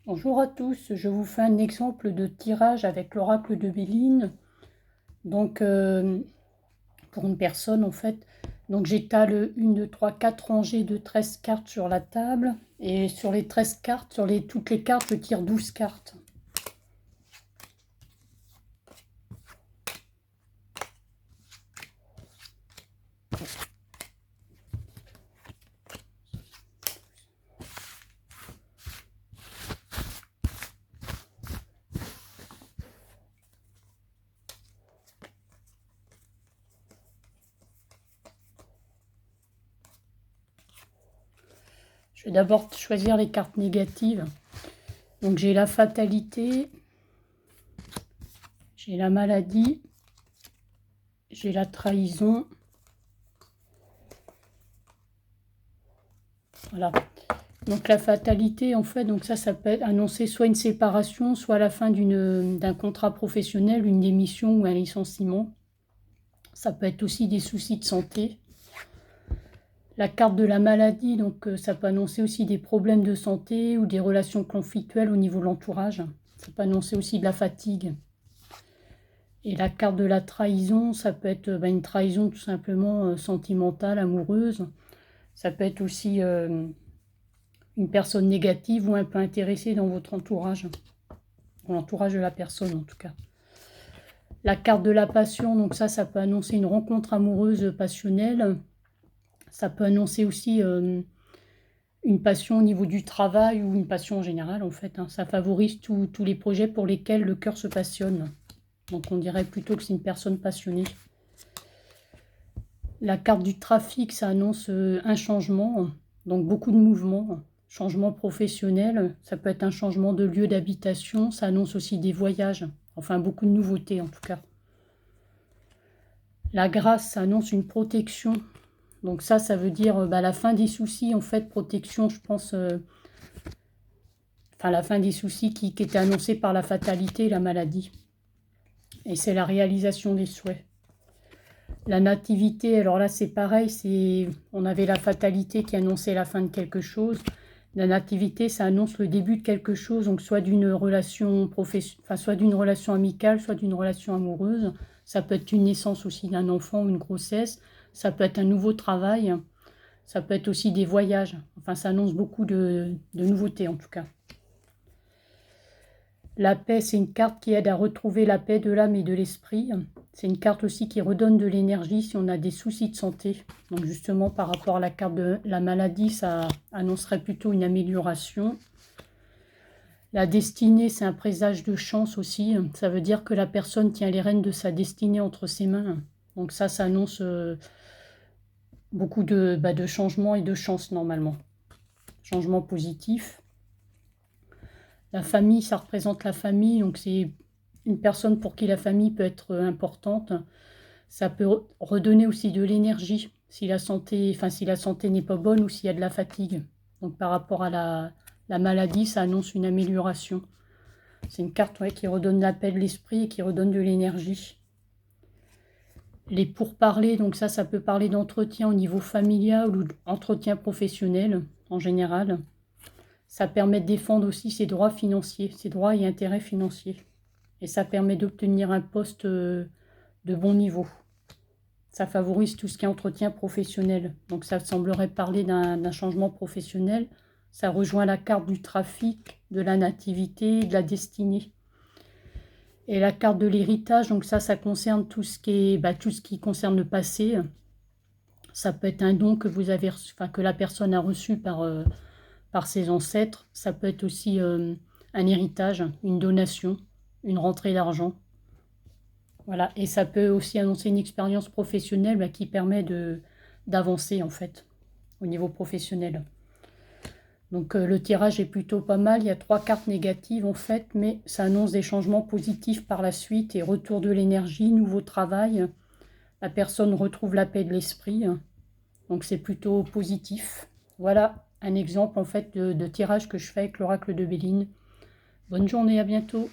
Bonjour à tous, je vous fais un exemple de tirage avec l'oracle de Béline. Donc, pour une personne en fait. Donc, j'étale 1, 2, 3, 4 rangées de 13 cartes sur la table. Et sur les 13 cartes, toutes les cartes, je tire 12 cartes. Je vais d'abord choisir les cartes négatives. Donc, j'ai la fatalité, j'ai la maladie, j'ai la trahison. Voilà. Donc la fatalité, en fait, donc ça peut annoncer soit une séparation, soit la fin d'un contrat professionnel, une démission ou un licenciement. Ça peut être aussi des soucis de santé. La carte de la maladie, donc ça peut annoncer aussi des problèmes de santé ou des relations conflictuelles au niveau de l'entourage. Ça peut annoncer aussi de la fatigue. Et la carte de la trahison, ça peut être une trahison tout simplement sentimentale, amoureuse. Ça peut être aussi une personne négative ou un peu intéressée dans votre entourage, dans l'entourage de la personne en tout cas. La carte de la passion, donc ça peut annoncer une rencontre amoureuse passionnelle. Ça peut annoncer aussi une passion au niveau du travail ou une passion en général en fait. Ça favorise tous les projets pour lesquels le cœur se passionne. Donc on dirait plutôt que c'est une personne passionnée. La carte du trafic, ça annonce un changement, donc beaucoup de mouvements. Changement professionnel, ça peut être un changement de lieu d'habitation, ça annonce aussi des voyages, enfin beaucoup de nouveautés en tout cas. La grâce, ça annonce une protection, donc ça veut dire la fin des soucis, en fait, protection, je pense, enfin la fin des soucis qui était annoncée par la fatalité et la maladie. Et c'est la réalisation des souhaits. La nativité, alors là c'est pareil, on avait la fatalité qui annonçait la fin de quelque chose. La nativité, ça annonce le début de quelque chose, donc soit d'une relation soit d'une relation amicale, soit d'une relation amoureuse. Ça peut être une naissance aussi d'un enfant ou une grossesse. Ça peut être un nouveau travail. Ça peut être aussi des voyages. Enfin, ça annonce beaucoup de nouveautés en tout cas. La paix, c'est une carte qui aide à retrouver la paix de l'âme et de l'esprit. C'est une carte aussi qui redonne de l'énergie si on a des soucis de santé. Donc justement, par rapport à la carte de la maladie, ça annoncerait plutôt une amélioration. La destinée, c'est un présage de chance aussi. Ça veut dire que la personne tient les rênes de sa destinée entre ses mains. Donc ça annonce beaucoup de changements et de chance normalement. Changement positif. La famille, ça représente la famille, donc c'est une personne pour qui la famille peut être importante. Ça peut redonner aussi de l'énergie si la santé n'est pas bonne ou s'il y a de la fatigue. Donc par rapport à la maladie, ça annonce une amélioration. C'est une carte qui redonne la paix de l'esprit et qui redonne de l'énergie. Les pourparlers, donc ça peut parler d'entretien au niveau familial ou d'entretien professionnel en général. Ça permet de défendre aussi ses droits financiers, ses droits et intérêts financiers. Et ça permet d'obtenir un poste de bon niveau. Ça favorise tout ce qui est entretien professionnel. Donc ça semblerait parler d'un changement professionnel. Ça rejoint la carte du trafic, de la nativité, de la destinée. Et la carte de l'héritage, donc ça concerne tout ce qui concerne le passé. Ça peut être un don que vous avez reçu, que la personne a reçu par ses ancêtres. Ça peut être aussi un héritage, une donation, une rentrée d'argent. Voilà, et ça peut aussi annoncer une expérience professionnelle qui permet d'avancer en fait au niveau professionnel. Donc le tirage est plutôt pas mal, il y a 3 cartes négatives en fait, mais ça annonce des changements positifs par la suite et retour de l'énergie, nouveau travail. La personne retrouve la paix de l'esprit, donc c'est plutôt positif. Voilà un exemple en fait de tirage que je fais avec l'oracle de Béline. Bonne journée, à bientôt.